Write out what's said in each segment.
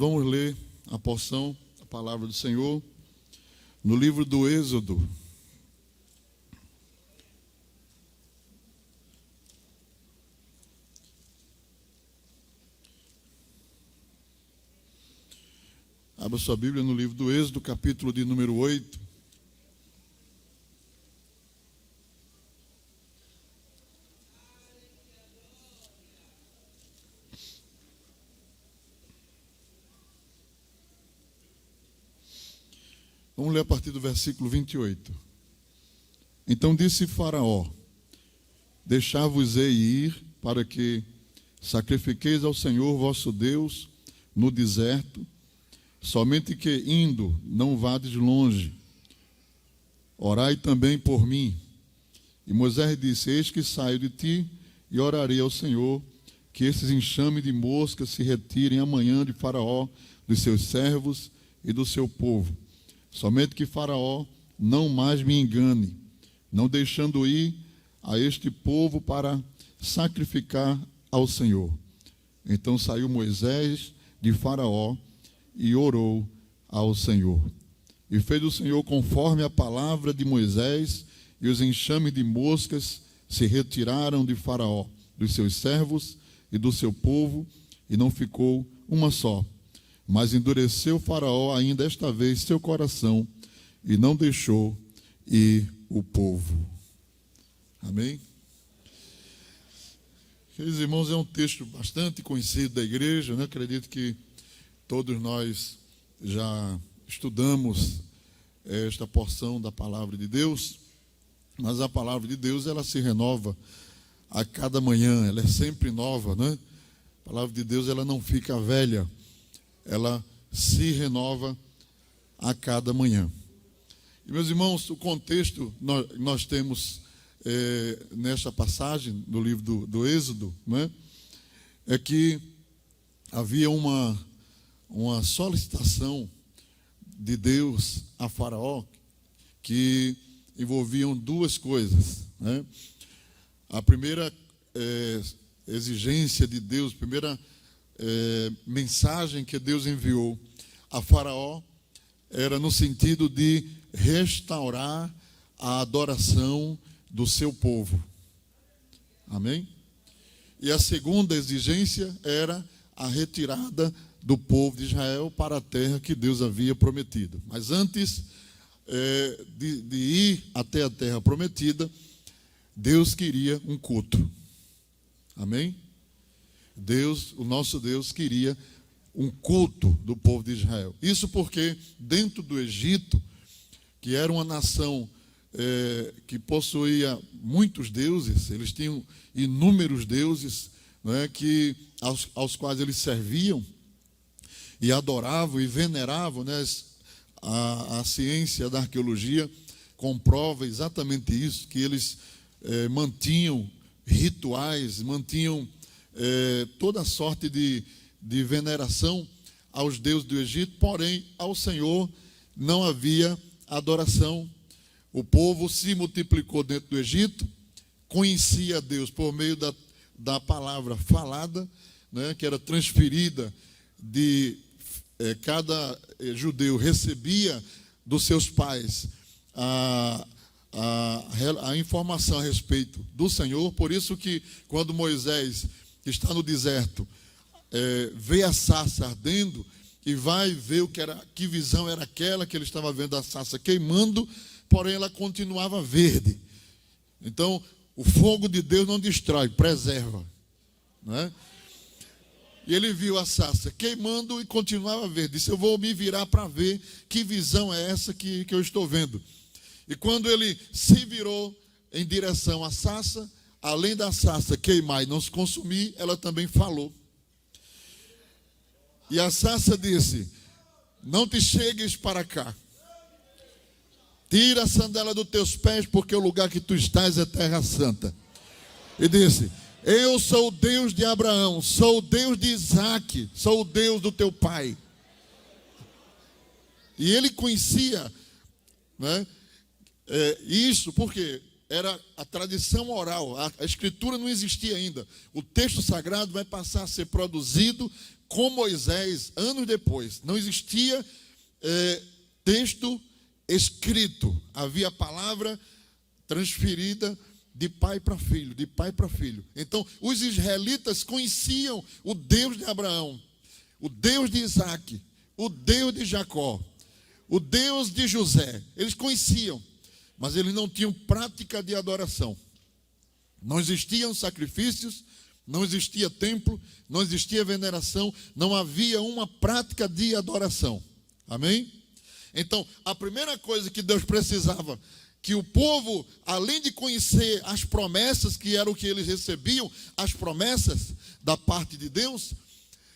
Vamos ler a porção, a palavra do Senhor, no livro do Êxodo. Abra sua Bíblia no livro do Êxodo, capítulo de número 8. Vamos ler a partir do versículo 28. Então disse Faraó: deixar-vos-ei ir, para que sacrifiqueis ao Senhor vosso Deus no deserto, somente que indo não vades longe. Orai também por mim. E Moisés disse: eis que saio de ti e orarei ao Senhor, que esses enxames de moscas se retirem amanhã de Faraó, dos seus servos e do seu povo. Somente que Faraó não mais me engane, não deixando ir a este povo para sacrificar ao Senhor. Então saiu Moisés de Faraó e orou ao Senhor. E fez o Senhor conforme a palavra de Moisés, e os enxames de moscas se retiraram de Faraó, dos seus servos e do seu povo, e não ficou uma só. Mas endureceu Faraó ainda esta vez seu coração, e não deixou ir o povo. Amém? Queridos irmãos, é um texto bastante conhecido da igreja, né? Acredito que todos nós já estudamos esta porção da palavra de Deus, mas a palavra de Deus, ela se renova a cada manhã, ela é sempre nova, né? A palavra de Deus, ela não fica velha, ela se renova a cada manhã. E, meus irmãos, o contexto nós temos nesta passagem do livro do Êxodo, né, é que havia uma solicitação de Deus a Faraó que envolviam duas coisas, né? A primeira exigência de Deus, a primeira mensagem que Deus enviou a Faraó era no sentido de restaurar a adoração do seu povo. Amém? E a segunda exigência era a retirada do povo de Israel para a terra que Deus havia prometido. Mas antes de ir até a terra prometida, Deus queria um culto. Amém? Deus, o nosso Deus, queria um culto do povo de Israel. Isso porque dentro do Egito, que era uma nação que possuía muitos deuses, eles tinham inúmeros deuses, né, aos quais eles serviam e adoravam e veneravam, né? A ciência da arqueologia comprova exatamente isso, que eles mantinham rituais, mantinham toda sorte de veneração aos deuses do Egito, porém ao Senhor não havia adoração. O povo se multiplicou dentro do Egito, conhecia Deus por meio da palavra falada, né, que era transferida cada judeu recebia dos seus pais a informação a respeito do Senhor. Por isso que quando Moisés está no deserto, vê a sarça ardendo e vai ver que visão era aquela que ele estava vendo, a sarça queimando, porém ela continuava verde. Então, o fogo de Deus não destrói, preserva, né? E ele viu a sarça queimando e continuava verde. Disse: eu vou me virar para ver que visão é essa que eu estou vendo. E quando ele se virou em direção à sarça, além da sarça queimar e não se consumir, ela também falou. E a sarça disse: não te chegues para cá. Tira a sandália dos teus pés, porque o lugar que tu estás é terra santa. E disse: eu sou o Deus de Abraão, sou o Deus de Isaac, sou o Deus do teu pai. E ele conhecia, né, isso porque era a tradição oral, a escritura não existia ainda. O texto sagrado vai passar a ser produzido com Moisés, anos depois, não existia texto escrito, havia a palavra transferida de pai para filho, de pai para filho. Então, os israelitas conheciam o Deus de Abraão, o Deus de Isaac, o Deus de Jacó, o Deus de José. Eles conheciam, mas eles não tinham prática de adoração. Não existiam sacrifícios, não existia templo, não existia veneração, não havia uma prática de adoração. Amém? Então, a primeira coisa que Deus precisava, que o povo, além de conhecer as promessas, que era o que eles recebiam, as promessas da parte de Deus,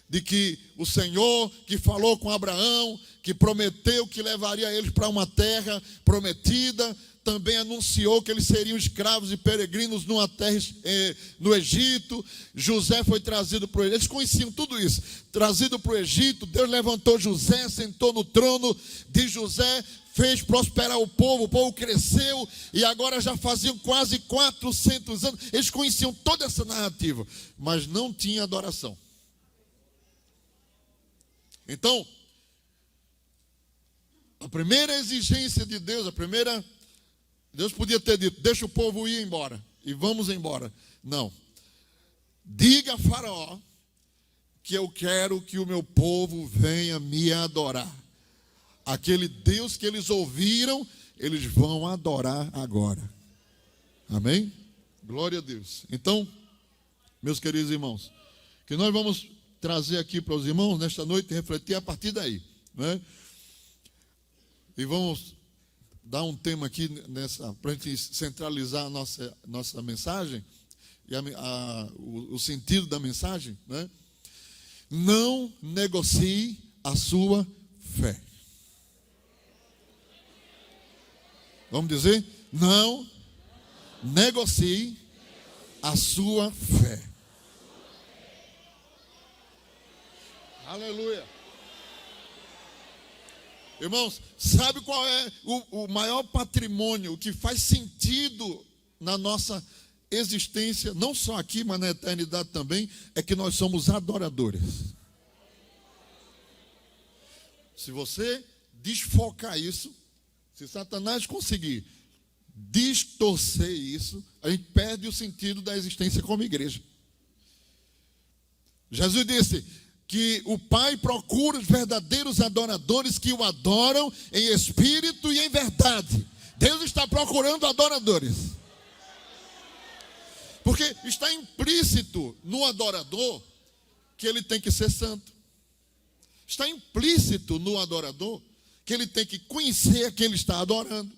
de que o Senhor que falou com Abraão, que prometeu que levaria eles para uma terra prometida, também anunciou que eles seriam escravos e peregrinos numa terra no Egito. José foi trazido para o Egito. Eles conheciam tudo isso. Trazido para o Egito, Deus levantou José, sentou no trono de José, fez prosperar o povo cresceu, e agora já faziam quase 400 anos. Eles conheciam toda essa narrativa, mas não tinha adoração. Então, a primeira exigência de Deus, Deus podia ter dito, deixa o povo ir embora, e vamos embora. Não. Diga a Faraó que eu quero que o meu povo venha me adorar. Aquele Deus que eles ouviram, eles vão adorar agora. Amém? Glória a Deus. Então, meus queridos irmãos, que nós vamos trazer aqui para os irmãos nesta noite e refletir a partir daí, né? E vamos dar um tema aqui para a gente centralizar a nossa mensagem e o sentido da mensagem, né? Não negocie a sua fé. Vamos dizer? Não negocie a sua fé. Aleluia. Irmãos, sabe qual é o maior patrimônio, o que faz sentido na nossa existência, não só aqui, mas na eternidade também, é que nós somos adoradores. Se você desfocar isso, se Satanás conseguir distorcer isso, a gente perde o sentido da existência como igreja. Jesus disse que o Pai procura os verdadeiros adoradores que o adoram em espírito e em verdade. Deus está procurando adoradores. Porque está implícito no adorador que ele tem que ser santo. Está implícito no adorador que ele tem que conhecer a quem ele está adorando.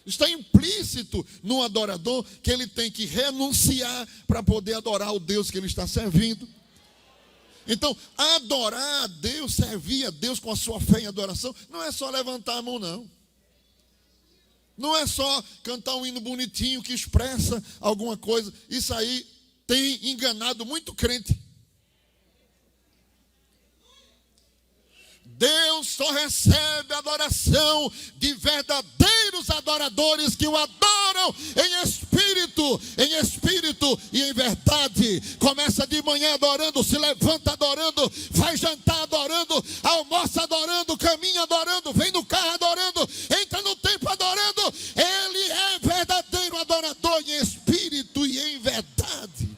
Está implícito no adorador que ele tem que renunciar para poder adorar o Deus que ele está servindo. Então, adorar a Deus, servir a Deus com a sua fé em adoração, não é só levantar a mão, não. Não é só cantar um hino bonitinho que expressa alguma coisa. Isso aí tem enganado muito crente. Deus só recebe adoração de verdadeiros adoradores que o adoram em espírito e em verdade. Começa de manhã adorando, se levanta adorando, vai jantar adorando, almoça adorando, caminha adorando, vem no carro adorando, entra no templo adorando. Ele é verdadeiro adorador em espírito e em verdade.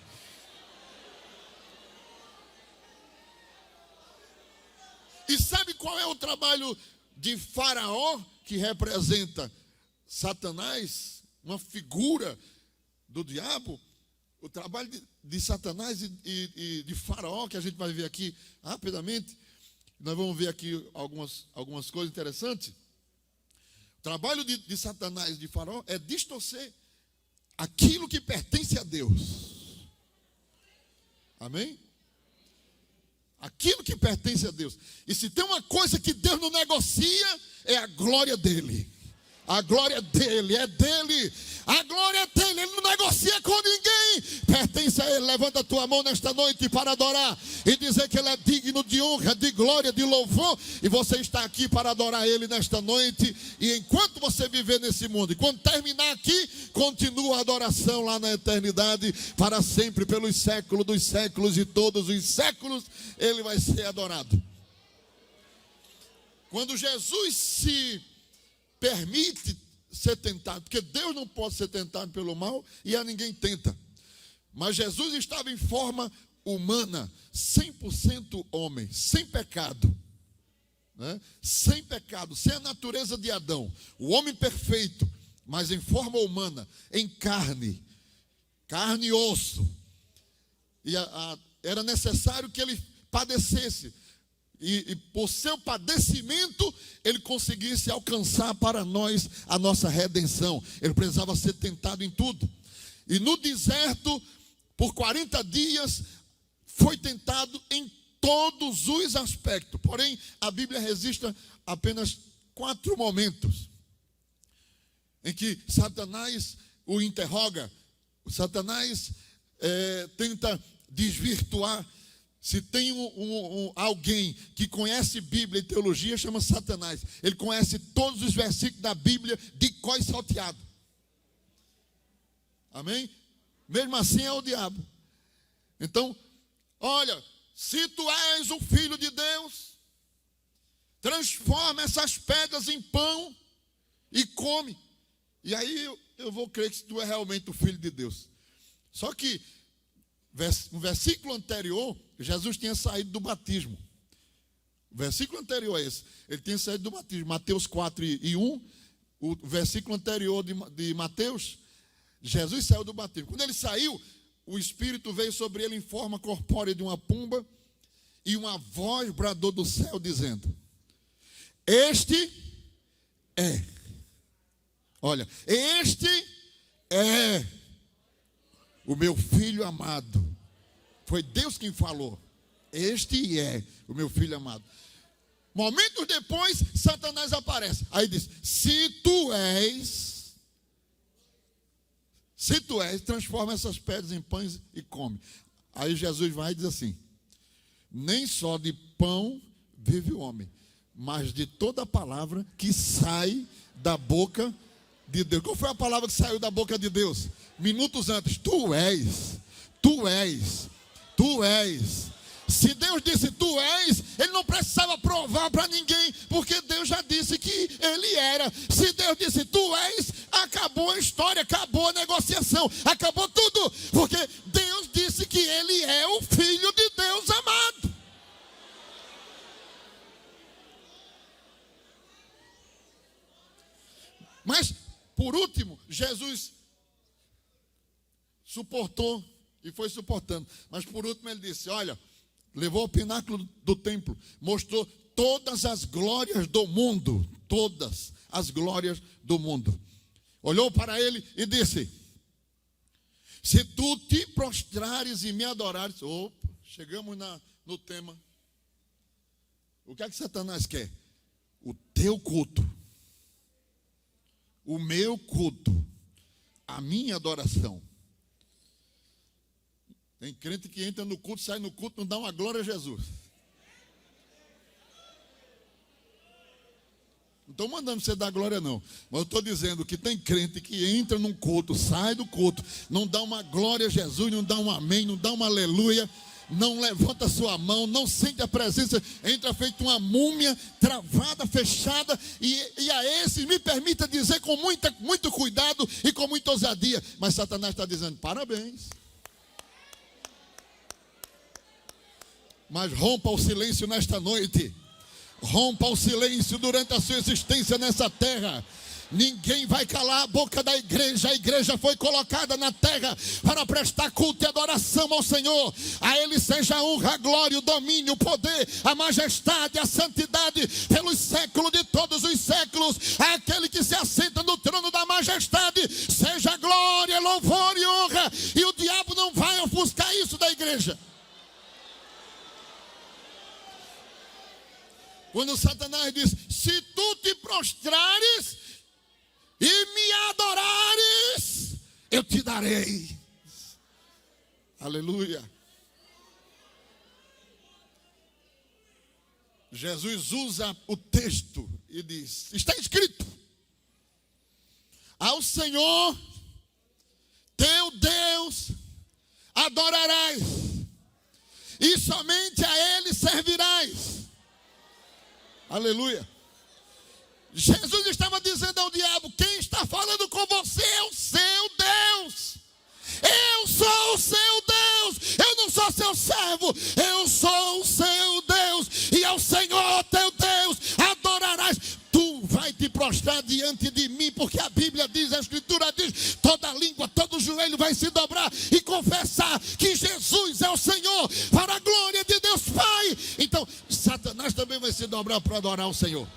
E sabe qual é o trabalho de Faraó, que representa Satanás, uma figura do diabo? O trabalho de Satanás e de Faraó, que a gente vai ver aqui rapidamente, nós vamos ver aqui algumas coisas interessantes. O trabalho de Satanás e de Faraó é distorcer aquilo que pertence a Deus. Amém? Aquilo que pertence a Deus. E se tem uma coisa que Deus não negocia, é a glória dele. A glória é dele, é dele. A glória é dele, ele não negocia com ninguém. Pertence a ele. Levanta a tua mão nesta noite para adorar e dizer que ele é digno de honra, de glória, de louvor. E você está aqui para adorar ele nesta noite. E enquanto você viver nesse mundo, e quando terminar aqui, continua a adoração lá na eternidade, para sempre, pelos séculos dos séculos e todos os séculos, ele vai ser adorado. Quando Jesus se permite ser tentado, porque Deus não pode ser tentado pelo mal e a ninguém tenta. Mas Jesus estava em forma humana, 100% homem, sem pecado, né? Sem pecado, sem a natureza de Adão, o homem perfeito, mas em forma humana, em carne e osso. E era necessário que ele padecesse. E por seu padecimento, ele conseguisse alcançar para nós a nossa redenção. Ele precisava ser tentado em tudo. E no deserto, por 40 dias, foi tentado em todos os aspectos. Porém, a Bíblia registra apenas 4 momentos em que Satanás o interroga. Satanás tenta desvirtuar. Se tem alguém que conhece Bíblia e teologia, chama Satanás. Ele conhece todos os versículos da Bíblia de cor e salteado. Amém? Mesmo assim é o diabo. Então, olha, se tu és o Filho de Deus, transforma essas pedras em pão e come. E aí eu vou crer que tu é realmente o Filho de Deus. Só que no versículo anterior, Jesus tinha saído do batismo. O versículo anterior a esse, ele tinha saído do batismo. Mateus 4:1, o versículo anterior de Mateus, Jesus saiu do batismo. Quando ele saiu, o Espírito veio sobre ele em forma corpórea de uma pomba, e uma voz bradou do céu dizendo: este é, olha, este é o meu filho amado. Foi Deus quem falou. Este é o meu filho amado. Momentos depois, Satanás aparece. Aí diz: se tu és, transforma essas pedras em pães e come. Aí Jesus vai e diz assim: nem só de pão vive o homem, mas de toda a palavra que sai da boca de Deus. Qual foi a palavra que saiu da boca de Deus? Minutos antes: tu és. Se Deus disse tu és, ele não precisava provar para ninguém, porque Deus já disse que ele era. Se Deus disse tu és, acabou a história, acabou a negociação, acabou tudo, porque Deus disse que ele é o Filho de Deus amado. Mas, por último, Jesus suportou e foi suportando. Mas por último ele disse: olha, levou ao pináculo do templo, mostrou todas as glórias do mundo. Todas as glórias do mundo. Olhou para ele e disse: se tu te prostrares e me adorares. Opa, chegamos no tema. O que é que Satanás quer? O teu culto. O meu culto. A minha adoração. Tem crente que entra no culto, sai no culto, não dá uma glória a Jesus. Não estou mandando você dar glória não. Mas eu estou dizendo que tem crente que entra num culto, sai do culto, não dá uma glória a Jesus, não dá um amém, não dá uma aleluia, não levanta a sua mão, não sente a presença, entra feito uma múmia, travada, fechada, e a esse me permita dizer com muito cuidado e com muita ousadia, mas Satanás está dizendo: parabéns. Mas rompa o silêncio nesta noite. Rompa o silêncio durante a sua existência nessa terra. Ninguém vai calar a boca da igreja. A igreja foi colocada na terra para prestar culto e adoração ao Senhor. A Ele seja a honra, a glória, o domínio, o poder, a majestade, a santidade pelos séculos de todos os séculos. Aquele que se assenta no trono da majestade, seja glória, louvor e honra. E o diabo não vai ofuscar isso da igreja. Quando Satanás diz: se tu te prostrares, e me adorares, eu te darei. Aleluia. Jesus usa o texto e diz: está escrito, ao Senhor teu Deus adorarás, e somente a Ele servirás. Aleluia. Jesus estava dizendo ao diabo: quem está falando com você é o seu Deus. Eu sou o seu Deus. Eu não sou seu servo, eu sou o seu Deus. E ao Senhor teu Deus adorarás. Tu vai te prostrar diante de mim, porque a Bíblia diz, a Escritura diz, toda língua, todo joelho vai se dobrar e confessar que Jesus é o Senhor, para a glória de Deus Pai. Então Satanás também vai se dobrar para adorar o Senhor.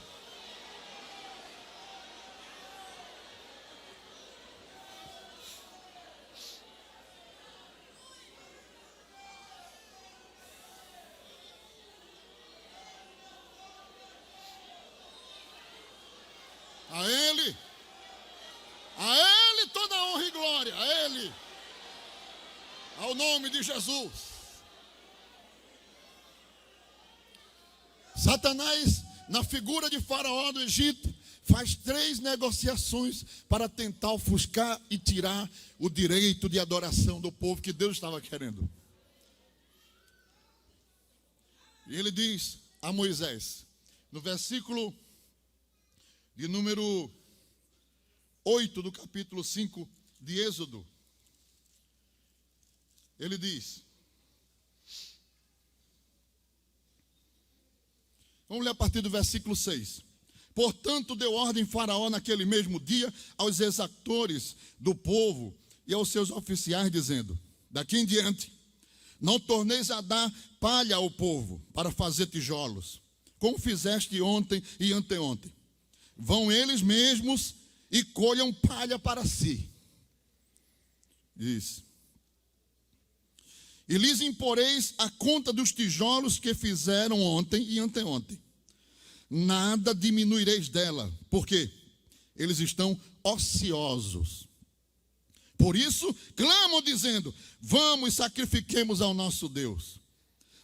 A Ele toda a honra e glória, a Ele, ao nome de Jesus. Satanás, na figura de Faraó do Egito, faz 3 negociações para tentar ofuscar e tirar o direito de adoração do povo que Deus estava querendo. E ele diz a Moisés, no versículo de número 8 do capítulo 5 de Êxodo, ele diz, vamos ler a partir do versículo 6. Portanto, deu ordem Faraó naquele mesmo dia aos exatores do povo e aos seus oficiais, dizendo: daqui em diante, não torneis a dar palha ao povo para fazer tijolos, como fizeste ontem e anteontem. Vão eles mesmos e colham palha para si. Diz: e lhes imporeis a conta dos tijolos que fizeram ontem e anteontem. Nada diminuireis dela, porque eles estão ociosos. Por isso, clamam dizendo: vamos, sacrifiquemos ao nosso Deus.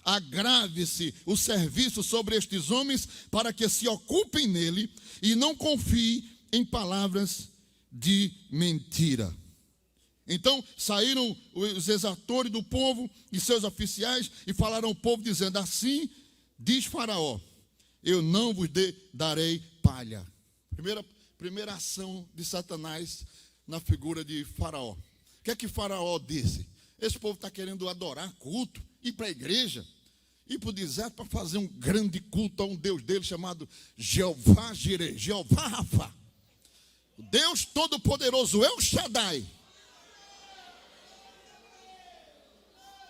Agrave-se o serviço sobre estes homens, para que se ocupem nele e não confiem em palavras de mentira. Então saíram os exatores do povo e seus oficiais e falaram ao povo, dizendo: assim diz Faraó, eu não vos darei palha. Primeira ação de Satanás na figura de Faraó. O que é que Faraó disse? Esse povo está querendo adorar culto, ir para a igreja, ir para o deserto para fazer um grande culto a um Deus dele chamado Jeová Jireh, Jeová Rafa, o Deus Todo-Poderoso, El Shaddai.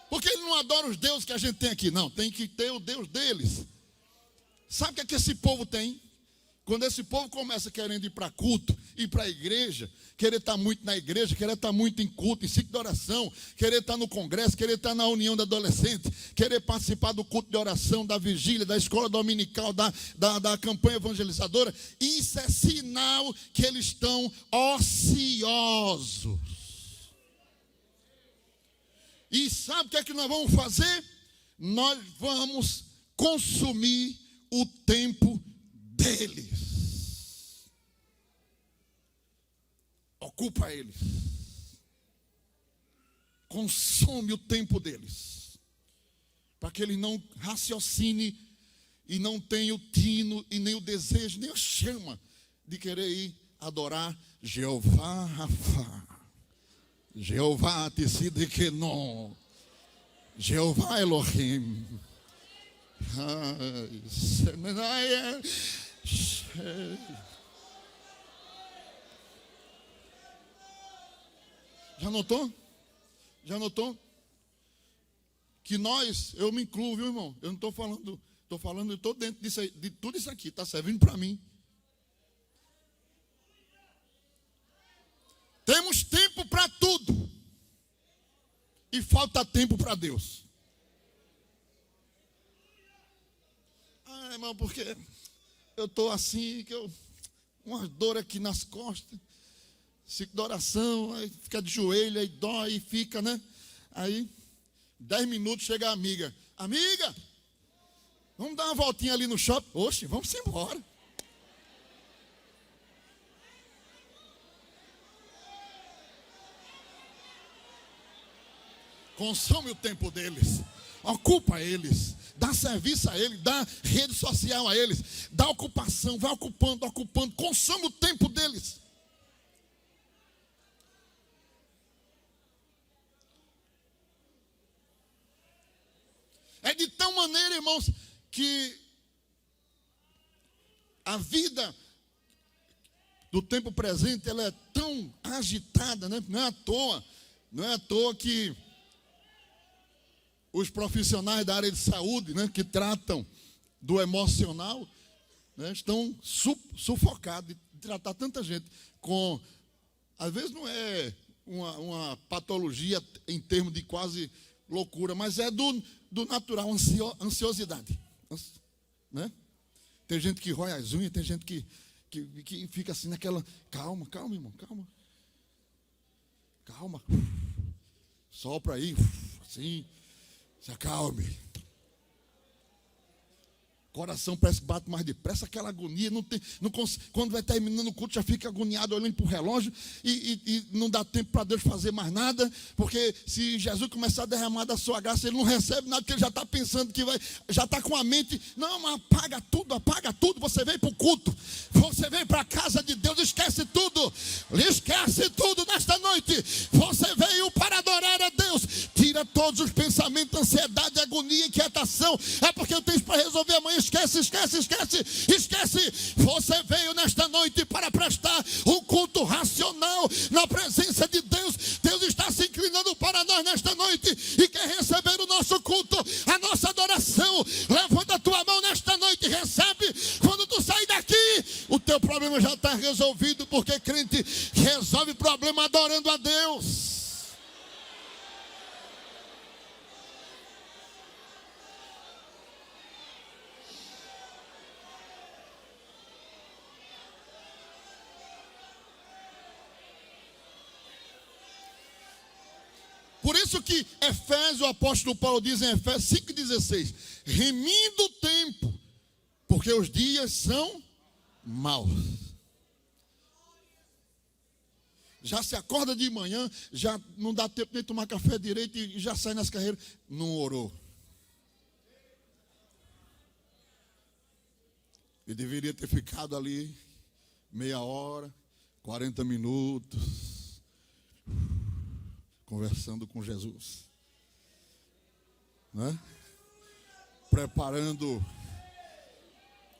Porque ele não adora os deuses que a gente tem aqui, não, tem que ter o Deus deles. Sabe o que é que esse povo tem? Quando esse povo começa querendo ir para culto, ir para a igreja, querer estar muito na igreja, querer estar muito em culto, em ciclo de oração, querer estar no congresso, querer estar na união de adolescentes, querer participar do culto de oração, da vigília, da escola dominical, da campanha evangelizadora, isso é sinal que eles estão ociosos. E sabe o que é que nós vamos fazer? Nós vamos consumir o tempo deles. Ocupa eles. Consome o tempo deles. Para que eles não raciocine e não tenha o tino e nem o desejo, nem a chama de querer ir adorar Jeová Rafa, Jeová Tsidkenu, Jeová Elohim. Já notou? Já notou? Que nós, eu me incluo, viu, irmão? Eu não estou falando, eu estou dentro disso aí, de tudo isso aqui, está servindo para mim. Temos tempo para tudo e falta tempo para Deus. Irmão, porque eu estou assim, uma dor aqui nas costas, ciclo de oração, aí fica de joelho, aí dói, e fica, né? Aí, 10 minutos, chega a amiga. Amiga, vamos dar uma voltinha ali no shopping? Oxe, vamos embora. Consome o tempo deles, ocupa eles, dá serviço a eles, dá rede social a eles, dá ocupação, vai ocupando, consome o tempo deles. É de tal maneira, irmãos, que a vida do tempo presente, ela é tão agitada, né? Não é à toa que os profissionais da área de saúde, né, que tratam do emocional, né, estão sufocados de tratar tanta gente com, às vezes não é uma patologia em termos de quase loucura, mas é do natural, ansiosidade, né? Tem gente que rói as unhas, tem gente que fica assim naquela, calma, irmão, calma, sopra aí, assim, se acalme. Coração parece que bate mais depressa, aquela agonia, quando vai terminando o culto, já fica agoniado olhando para o relógio e não dá tempo para Deus fazer mais nada, porque se Jesus começar a derramar da sua graça, ele não recebe nada, porque ele já está pensando que já está com a mente, não, mas apaga tudo, você veio para o culto, você veio para a casa de Deus, esquece tudo nesta noite, você veio para adorar a Deus, tira todos os pensamentos, ansiedade, agonia, inquietação, é porque eu tenho para resolver amanhã. Esquece. Você veio nesta noite para prestar um culto racional na presença de Deus. Deus está se inclinando para nós nesta noite e quer receber o nosso culto, a nossa adoração. Levanta a tua mão nesta noite e recebe. Quando tu sair daqui, o teu problema já está resolvido, porque crente resolve problema adorando a Deus. Por isso que Efésios, o apóstolo Paulo diz em Efésios 5,16, remindo o tempo, porque os dias são maus. Já se acorda de manhã, já não dá tempo nem de tomar café direito e já sai nas carreiras, não orou. E deveria ter ficado ali meia hora, 40 minutos, conversando com Jesus, né? Preparando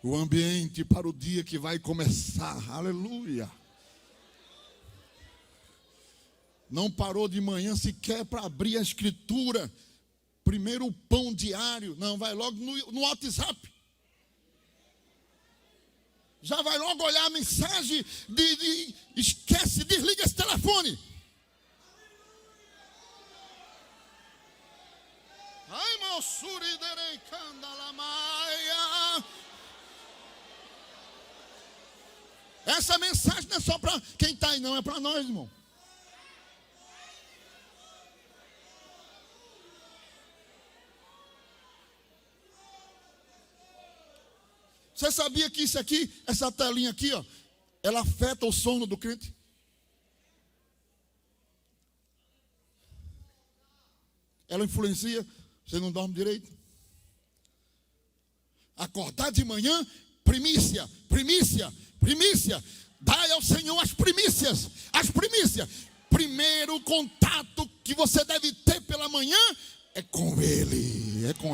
o ambiente para o dia que vai começar, aleluia. Não parou de manhã sequer para abrir a escritura, primeiro o pão diário, não, vai logo no WhatsApp, já vai logo olhar a mensagem, esquece, desliga esse telefone. Essa mensagem não é só para quem está aí, não, é para nós, irmão. Você sabia que isso aqui, essa telinha aqui, ó, ela afeta o sono do crente? Ela influencia, você não dorme direito. Acordar de manhã, primícia. Dai ao Senhor as primícias. Primeiro contato que você deve ter pela manhã é com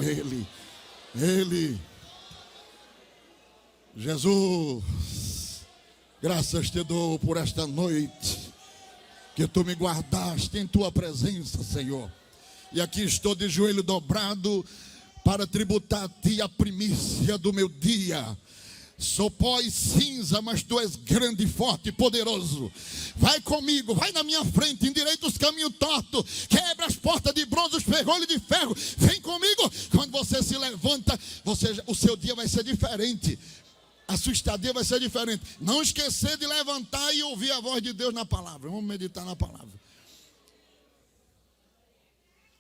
Ele. Jesus, graças te dou por esta noite, que tu me guardaste em tua presença, Senhor. E aqui estou de joelho dobrado para tributar a ti a primícia do meu dia. Sou pó e cinza, mas tu és grande, forte e poderoso. Vai comigo, vai na minha frente, endireita os caminhos tortos, quebra as portas de bronze, os ferrolhos de ferro. Vem comigo. Quando você se levanta, o seu dia vai ser diferente. A sua estadia vai ser diferente. Não esquecer de levantar e ouvir a voz de Deus na palavra. Vamos meditar na palavra.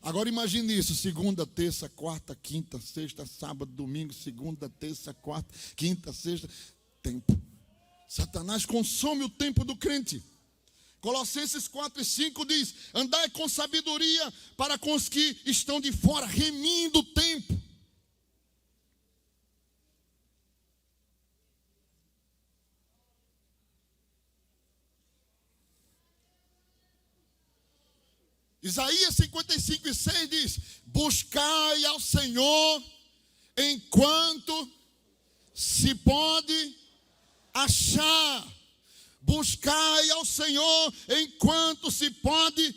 Agora imagine isso: segunda, terça, quarta, quinta, sexta, sábado, domingo, segunda, terça, quarta, quinta, sexta. Tempo. Satanás consome o tempo do crente. Colossenses 4:5 diz: andai com sabedoria para com os que estão de fora, remindo o tempo. Isaías 55:6 diz: buscai ao Senhor enquanto se pode achar. Buscai ao Senhor enquanto se pode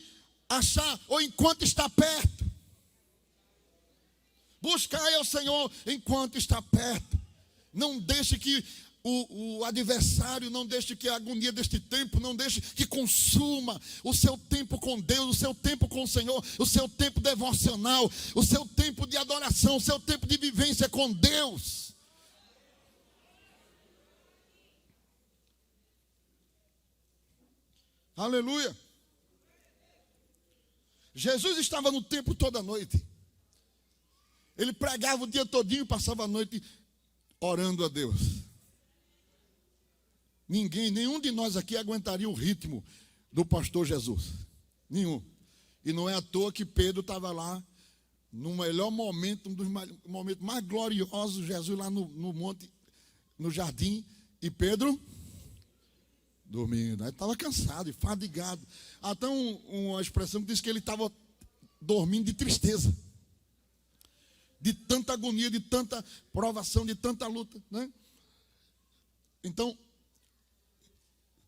achar, ou enquanto está perto. Buscai ao Senhor enquanto está perto. Não deixe que o adversário, não deixe que a agonia deste tempo, não deixe que consuma o seu tempo com Deus, o seu tempo com o Senhor, o seu tempo devocional, o seu tempo de adoração, o seu tempo de vivência com Deus. Aleluia. Jesus estava no templo toda noite. Ele pregava o dia todinho e passava a noite orando a Deus. Nenhum de nós aqui aguentaria o ritmo do pastor Jesus. Nenhum. E não é à toa que Pedro estava lá, no melhor momento, um dos momentos mais gloriosos, Jesus lá no monte, no jardim, e Pedro dormindo. Ele estava cansado e fadigado. Até uma expressão que diz que ele estava dormindo de tristeza, de tanta agonia, de tanta provação, de tanta luta, né? Então,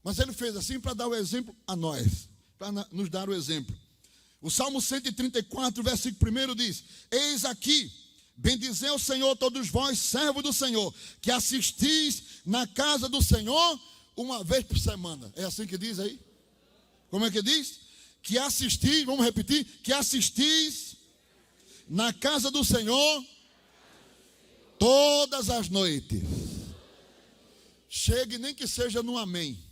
mas ele fez assim para dar o exemplo a nós, para nos dar o exemplo. O Salmo 134, versículo 1 diz: eis aqui, bendizei o Senhor todos vós, servos do Senhor, que assistis na casa do Senhor uma vez por semana. É assim que diz aí? Como é que diz? Que assistis, vamos repetir, que assistis na casa do Senhor todas as noites. Chegue, nem que seja no amém.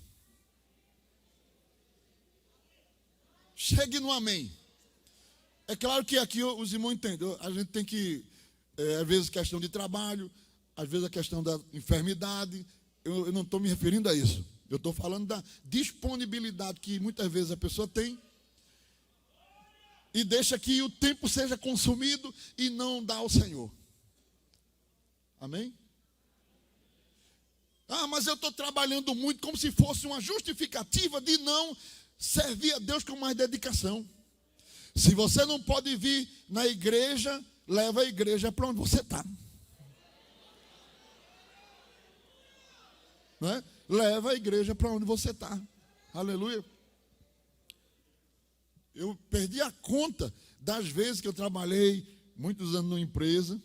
Chegue no amém. É claro que aqui os irmãos entendem. A gente tem que, às vezes, questão de trabalho, às vezes a questão da enfermidade. Eu não estou me referindo a isso. Eu estou falando da disponibilidade que muitas vezes a pessoa tem e deixa que o tempo seja consumido e não dá ao Senhor. Amém? Ah, mas eu estou trabalhando muito, como se fosse uma justificativa de não servir a Deus com mais dedicação. Se você não pode vir na igreja, leva a igreja para onde você está. Não é? Leva a igreja para onde você está. Aleluia. Eu perdi a conta das vezes que eu trabalhei muitos anos numa empresa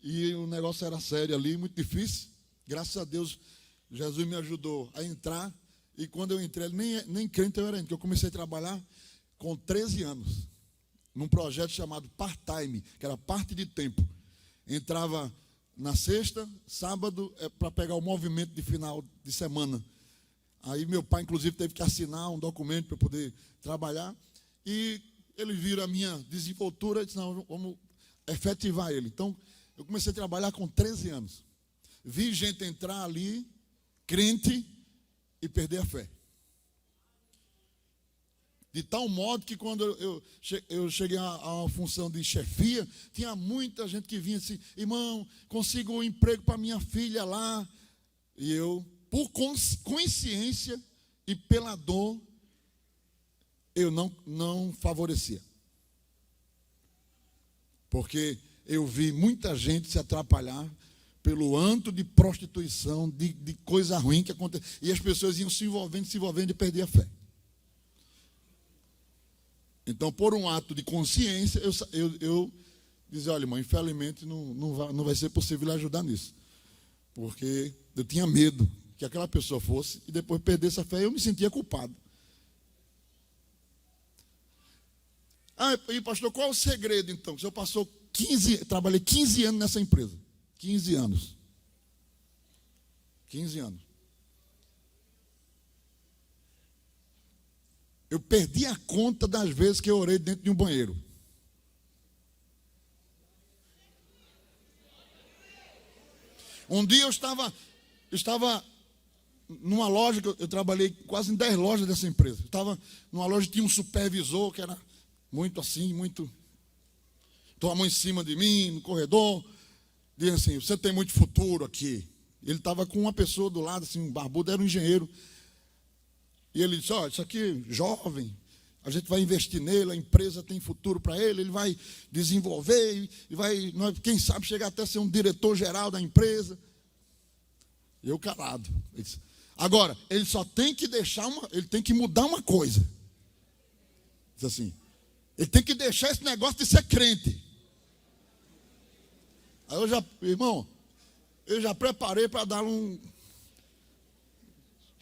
e o negócio era sério ali, muito difícil. Graças a Deus, Jesus me ajudou a entrar. E quando eu entrei, nem crente eu era ainda, porque eu comecei a trabalhar com 13 anos, num projeto chamado part-time, que era parte de tempo. Entrava na sexta, sábado, para pegar o movimento de final de semana. Aí meu pai, inclusive, teve que assinar um documento para poder trabalhar. E eles viram a minha desenvoltura e disseram: não, vamos efetivar ele. Então, eu comecei a trabalhar com 13 anos. Vi gente entrar ali, crente, e perder a fé. De tal modo que quando eu cheguei a uma função de chefia, tinha muita gente que vinha assim: irmão, consigo um emprego para minha filha lá. E eu, por consciência e pela dor, eu não favorecia. Porque eu vi muita gente se atrapalhar pelo antro de prostituição, de coisa ruim que acontece. E as pessoas iam se envolvendo e perder a fé. Então, por um ato de consciência, eu dizia: olha, irmão, infelizmente não vai ser possível ajudar nisso. Porque eu tinha medo que aquela pessoa fosse e depois perdesse a fé, eu me sentia culpado. Ah, e pastor, qual é o segredo então? O senhor trabalhei 15 anos nessa empresa. 15 anos. 15 anos. Eu perdi a conta das vezes que eu orei dentro de um banheiro. Um dia eu estava numa loja, eu trabalhei quase em 10 lojas dessa empresa. Eu estava numa loja que tinha um supervisor que era muito assim, muito... Tomou a mão em cima de mim, no corredor, dizendo assim, você tem muito futuro aqui. Ele estava com uma pessoa do lado, assim, um barbudo, era um engenheiro. E ele disse, isso aqui, jovem, a gente vai investir nele, a empresa tem futuro para ele vai desenvolver, e vai, quem sabe, chegar até ser um diretor-geral da empresa. Eu calado. Ele disse, agora, ele só tem que ele tem que mudar uma coisa. Diz assim, ele tem que deixar esse negócio de ser crente. Aí eu já preparei para dar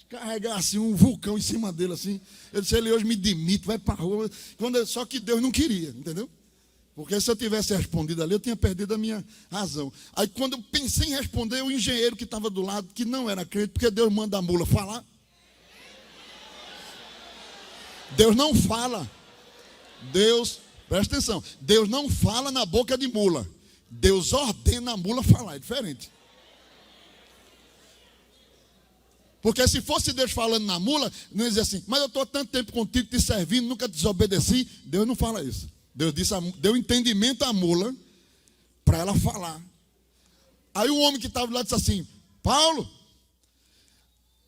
carregar assim um vulcão em cima dele assim. Eu disse, ele hoje me demite, vai para a rua. Só que Deus não queria, entendeu? Porque se eu tivesse respondido ali, eu tinha perdido a minha razão. Aí quando eu pensei em responder, o engenheiro que estava do lado, que não era crente, porque Deus manda a mula falar. Deus não fala. Presta atenção, Deus não fala na boca de mula. Deus ordena a mula falar, é diferente. Porque se fosse Deus falando na mula, não ia dizer assim, mas eu estou tanto tempo contigo te servindo, nunca te desobedeci. Deus não fala isso. Deus deu entendimento à mula para ela falar. Aí o homem que estava lá disse assim, Paulo,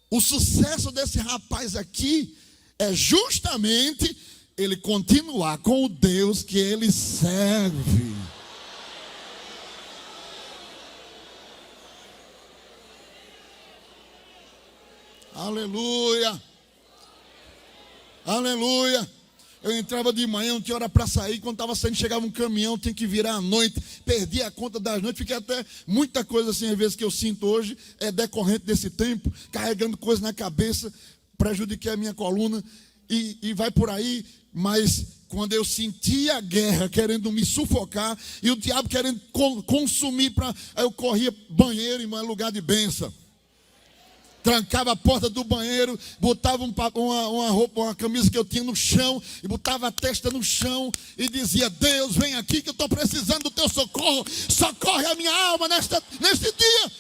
o sucesso desse rapaz aqui é justamente ele continuar com o Deus que ele serve. Aleluia. Aleluia. Eu entrava de manhã, não tinha hora para sair. Quando estava saindo, chegava um caminhão, tinha que virar à noite. Perdi a conta das noites. Fiquei até muita coisa assim, às vezes, que eu sinto hoje, é decorrente desse tempo, carregando coisa na cabeça, prejudiquei a minha coluna e vai por aí. Mas quando eu sentia a guerra querendo me sufocar e o diabo querendo consumir, aí eu corria banheiro, irmão, é lugar de bênção. Trancava a porta do banheiro, botava uma roupa, uma camisa que eu tinha no chão, e botava a testa no chão, e dizia, Deus, vem aqui que eu estou precisando do teu socorro, socorre a minha alma neste dia.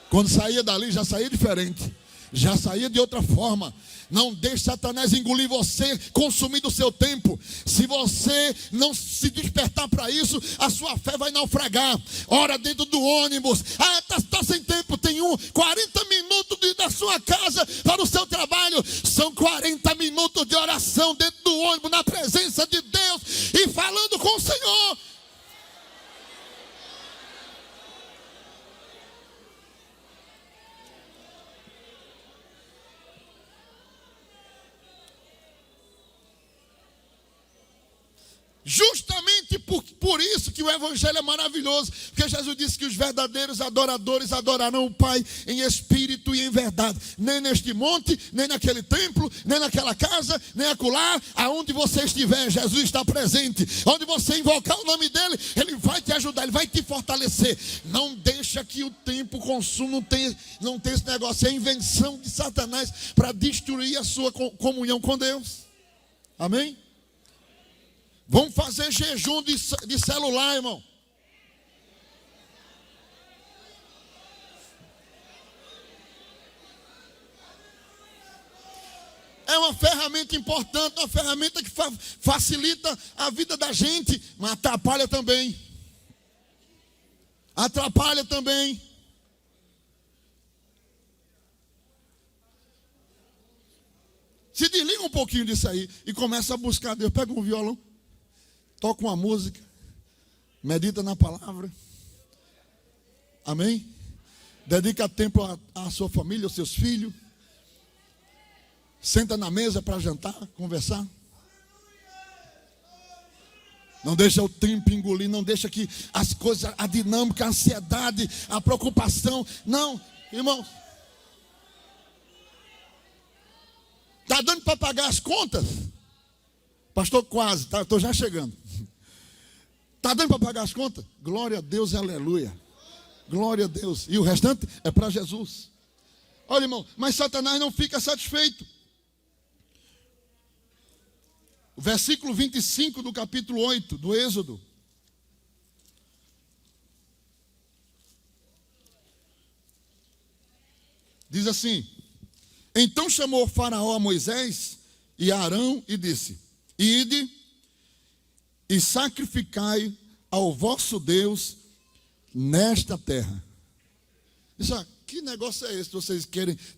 Quando saía dali, já saía diferente, já saía de outra forma. Não deixe Satanás engolir você, consumindo o seu tempo. Se você não se despertar para isso, a sua fé vai naufragar. Ora dentro do ônibus. Está sem tempo, tem 40 minutos da sua casa para o seu trabalho. São 40 minutos de oração dentro do ônibus, na presença de Deus e falando com o Senhor. Justamente por isso que o evangelho é maravilhoso, porque Jesus disse que os verdadeiros adoradores adorarão o Pai em espírito e em verdade, nem neste monte, nem naquele templo, nem naquela casa, nem acolá, aonde você estiver, Jesus está presente. Onde você invocar o nome dele, ele vai te ajudar, ele vai te fortalecer. Não deixa que o tempo consuma, não tem esse negócio, é invenção de Satanás para destruir a sua comunhão com Deus. Amém? Vamos fazer jejum de celular, irmão. É uma ferramenta importante, uma ferramenta que facilita a vida da gente, mas atrapalha também. Atrapalha também. Se desliga um pouquinho disso aí e começa a buscar Deus. Pega um violão. Toca uma música, medita na palavra, amém? Dedica tempo à sua família, aos seus filhos. Senta na mesa para jantar, conversar. Não deixa o tempo engolir, não deixa que as coisas, a dinâmica, a ansiedade, a preocupação. Não, irmão. Está dando para pagar as contas? Pastor, quase, estou já chegando. Está dando para pagar as contas? Glória a Deus, aleluia. Glória a Deus. E o restante é para Jesus. Olha, irmão, mas Satanás não fica satisfeito. O versículo 25 do capítulo 8 do Êxodo. Diz assim: então chamou Faraó a Moisés e a Arão e disse: ide e sacrificai ao vosso Deus nesta terra. Isso, que negócio é esse? Vocês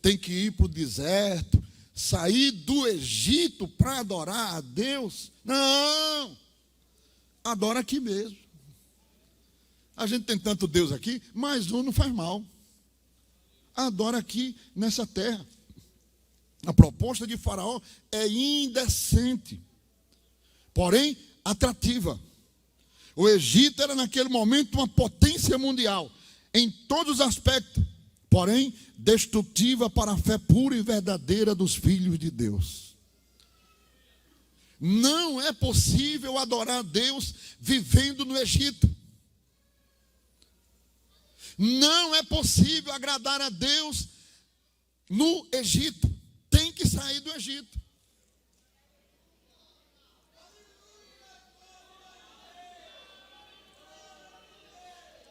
tem que ir para o deserto, sair do Egito para adorar a Deus? Não, adora aqui mesmo. A gente tem tanto Deus aqui, mas um não faz mal. Adora aqui nessa terra. A proposta de Faraó é indecente, porém atrativa. O Egito era naquele momento uma potência mundial, em todos os aspectos, porém destrutiva para a fé pura e verdadeira dos filhos de Deus. Não é possível adorar a Deus vivendo no Egito. Não é possível agradar a Deus no Egito. Tem que sair do Egito.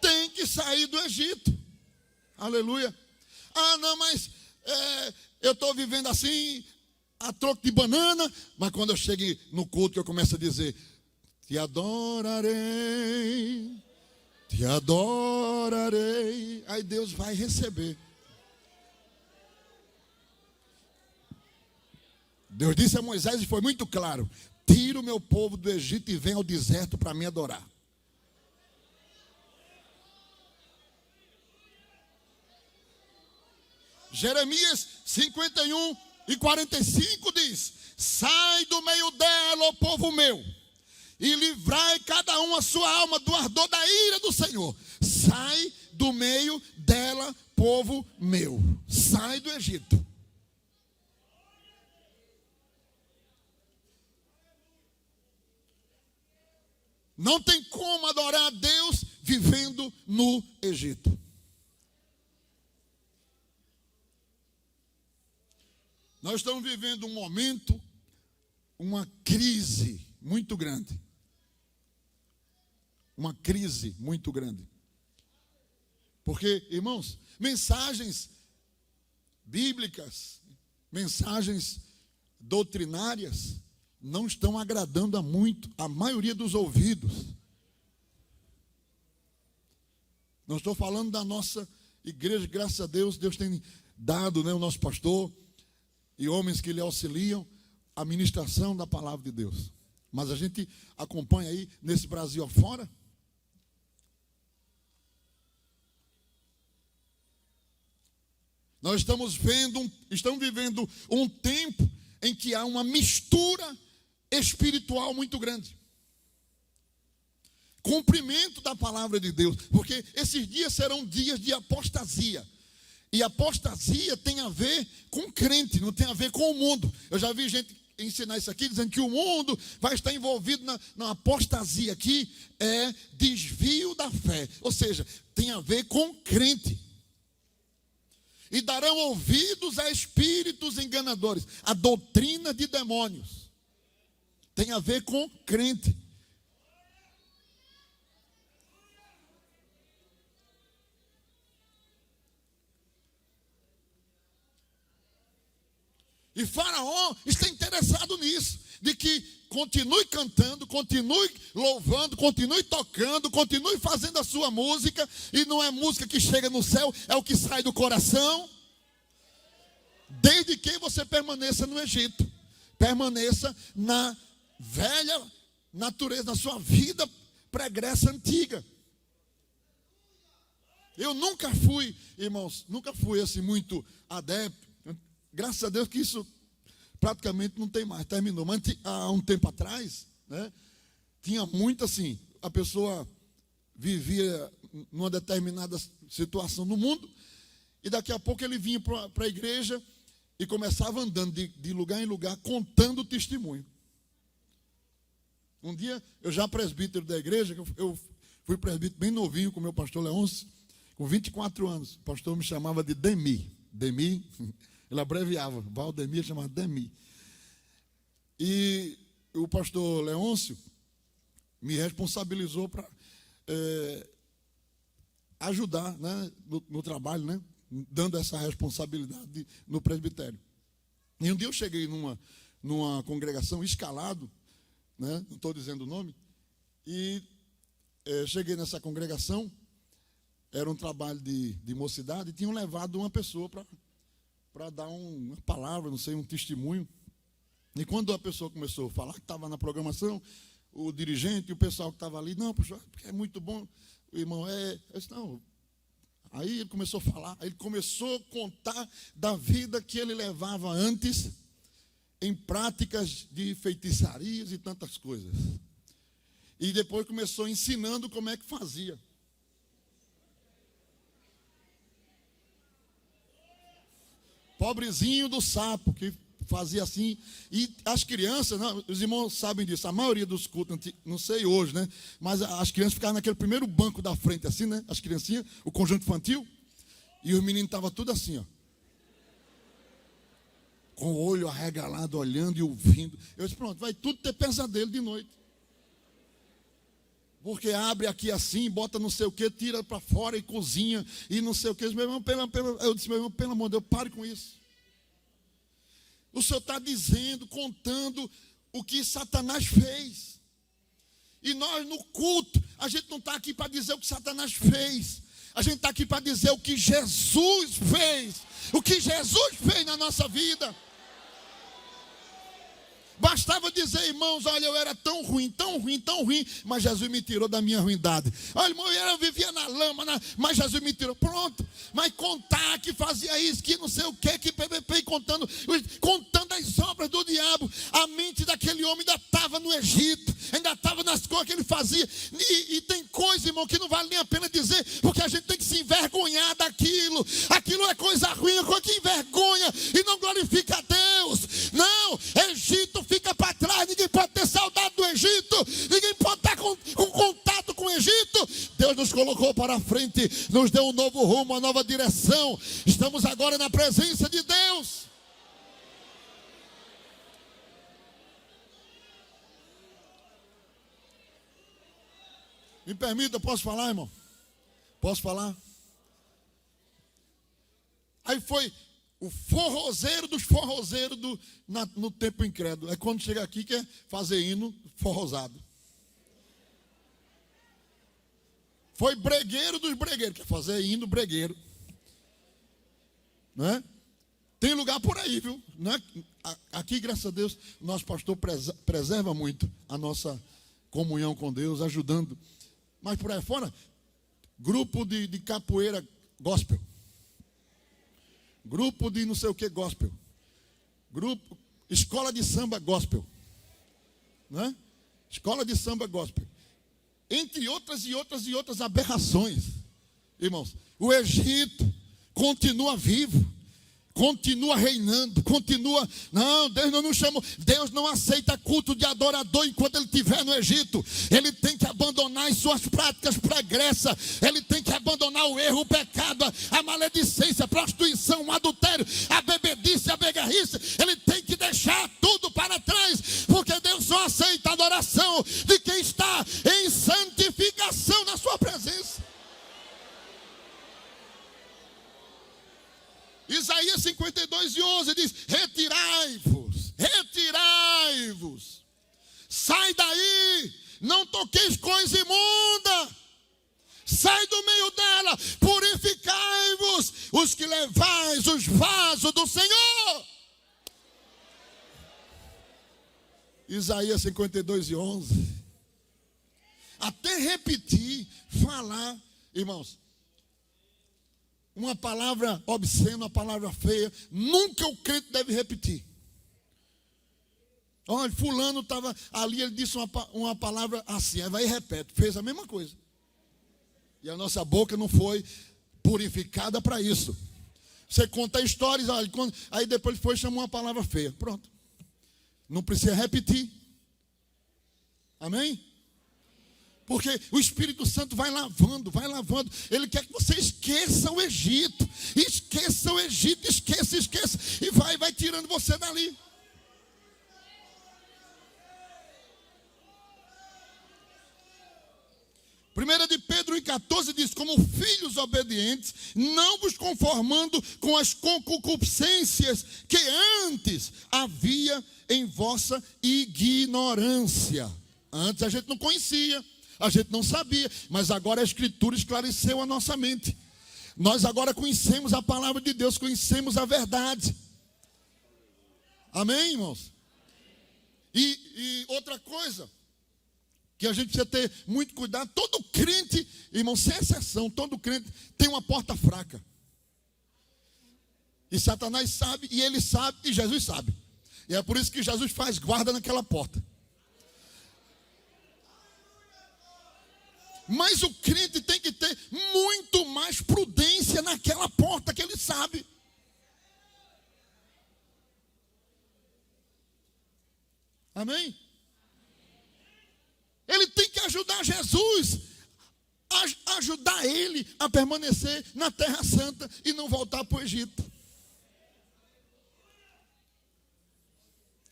Tem que sair do Egito. Aleluia. Ah, não, mas eu estou vivendo assim, a troco de banana. Mas quando eu chego no culto, eu começo a dizer: te adorarei, te adorarei. Aí Deus vai receber. Deus disse a Moisés e foi muito claro: tira o meu povo do Egito e vem ao deserto para me adorar. Jeremias 51 e 45 diz: sai do meio dela, ó povo meu, e livrai cada um a sua alma do ardor da ira do Senhor. Sai do meio dela, povo meu. Sai do Egito. Não tem como adorar a Deus vivendo no Egito. Nós estamos vivendo um momento, uma crise muito grande. Uma crise muito grande. Porque, irmãos, mensagens bíblicas, mensagens doutrinárias, não estão agradando a maioria dos ouvidos. Não estou falando da nossa igreja, graças a Deus, Deus tem dado, o nosso pastor e homens que lhe auxiliam a ministração da palavra de Deus. Mas a gente acompanha aí nesse Brasil afora. Nós estamos vivendo um tempo em que há uma mistura espiritual muito grande. Cumprimento da palavra de Deus, porque esses dias serão dias de apostasia. E apostasia tem a ver com crente, não tem a ver com o mundo. Eu já vi gente ensinar isso aqui, dizendo que o mundo vai estar envolvido na apostasia. Aqui é desvio da fé, ou seja, tem a ver com crente. E darão ouvidos a espíritos enganadores, a doutrina de demônios. Tem a ver com crente. E Faraó está interessado nisso, de que continue cantando, continue louvando, continue tocando, continue fazendo a sua música, e não é música que chega no céu, é o que sai do coração, desde que você permaneça no Egito, permaneça na velha natureza, na sua vida pregressa antiga. Eu nunca fui, irmãos, assim muito adepto. Graças a Deus que isso praticamente não tem mais, terminou. Mas há um tempo atrás, tinha muito assim, a pessoa vivia numa determinada situação no mundo, e daqui a pouco ele vinha para a igreja e começava andando de lugar em lugar, contando testemunho. Um dia, eu já presbítero da igreja, eu fui presbítero bem novinho com o meu pastor Leôncio, Com 24 anos, o pastor me chamava de Demi. Demi, ele abreviava. Valdemir chamava Demi. E o pastor Leôncio me responsabilizou para ajudar, né, no trabalho, né, dando essa responsabilidade no presbitério. E um dia eu cheguei numa congregação, escalado, né, não estou dizendo o nome, e cheguei nessa congregação, era um trabalho de mocidade, e tinham levado uma pessoa para dar uma palavra, não sei, um testemunho. E quando a pessoa começou a falar que estava na programação, o dirigente e o pessoal que estava ali, não, porque é muito bom, o irmão eu disse, não. Aí ele começou a falar, aí ele começou a contar da vida que ele levava antes em práticas de feitiçarias e tantas coisas. E depois começou ensinando como é que fazia. Pobrezinho do sapo, que fazia assim. E as crianças, não, os irmãos sabem disso, a maioria dos cultos, não sei hoje, né? Mas as crianças ficavam naquele primeiro banco da frente, assim, né? As criancinhas, o conjunto infantil. E os meninos estavam tudo assim, ó. Com o olho arregalado, olhando e ouvindo. Eu disse, pronto, vai tudo ter pesadelo de noite. Porque abre aqui assim, bota não sei o que, tira para fora e cozinha e não sei o que. Meu irmão, eu disse, meu irmão, pelo amor de Deus, pare com isso. O Senhor está dizendo, contando o que Satanás fez. E nós no culto, a gente não está aqui para dizer o que Satanás fez. A gente está aqui para dizer o que Jesus fez. O que Jesus fez na nossa vida. Bastava dizer, irmãos, olha, eu era tão ruim, tão ruim, tão ruim, mas Jesus me tirou da minha ruindade. Olha, irmão, eu vivia na lama, mas Jesus me tirou. Pronto. Mas contar que fazia isso, que não sei o que PVP, contando as obras do diabo. A mente daquele homem ainda estava no Egito, ainda estava nas coisas que ele fazia. E tem coisa, irmão, que não vale nem a pena dizer, porque a gente tem que se envergonhar daquilo. Aquilo é coisa ruim, é coisa que envergonha e não glorifica a Deus. Não, Egito fica para trás, ninguém pode ter saudade do Egito, ninguém pode estar com contato com o Egito. Deus nos colocou para a frente, nos deu um novo rumo, uma nova direção. Estamos agora na presença de Deus. Me permita, posso falar, irmão? Posso falar? Aí foi o forrozeiro dos forrozeiros no tempo incrédulo. É quando chega aqui quer fazer hino forrosado. Foi bregueiro dos bregueiros, quer fazer hino bregueiro. Não é? Tem lugar por aí, viu? Não é? Aqui, graças a Deus, o nosso pastor preserva muito a nossa comunhão com Deus, ajudando. Mas por aí fora, grupo de capoeira gospel. Grupo de não sei o que gospel. Grupo, escola de samba gospel. Né? Escola de samba gospel. Entre outras e outras aberrações. Irmãos, o Egito continua vivo. Continua reinando, continua. Não, Deus não nos chamou. Deus não aceita culto de adorador enquanto ele estiver no Egito. Ele tem que abandonar as suas práticas pregressas. Ele tem que abandonar o erro, o pecado, a maledicência, a prostituição, o adultério, a bebedice, a begarrice. Ele tem que deixar tudo para trás, porque Deus só aceita a adoração de quem está em santificação na sua presença. Isaías 52:11 diz: retirai-vos, retirai-vos, sai daí, não toqueis coisa imunda, sai do meio dela, purificai-vos, os que levais os vasos do Senhor. Isaías 52:11. Até repetir, falar, irmãos, uma palavra obscena, uma palavra feia, nunca o crente deve repetir. Olha, fulano estava ali, ele disse uma palavra assim, aí vai e repete, fez a mesma coisa. E a nossa boca não foi purificada para isso. Você conta histórias, olha, aí depois ele foi e chamou uma palavra feia. Pronto. Não precisa repetir. Amém? Porque o Espírito Santo vai lavando. Ele quer que você esqueça Egito, esqueça o Egito, esqueça, e vai tirando você dali. Primeira de Pedro 1,14 diz: como filhos obedientes, não vos conformando com as concupiscências que antes havia em vossa ignorância. Antes a gente não conhecia, a gente não sabia, mas agora a Escritura esclareceu a nossa mente. Nós agora conhecemos a palavra de Deus, conhecemos a verdade. Amém, irmãos? E outra coisa que a gente precisa ter muito cuidado: todo crente, irmão, sem exceção, todo crente tem uma porta fraca. E Satanás sabe, e ele sabe, e Jesus sabe. E é por isso que Jesus faz guarda naquela porta. Mas o crente tem que ter muito mais prudência naquela porta que ele sabe. Amém? Ele tem que ajudar Jesus, ajudar ele a permanecer na Terra Santa e não voltar para o Egito.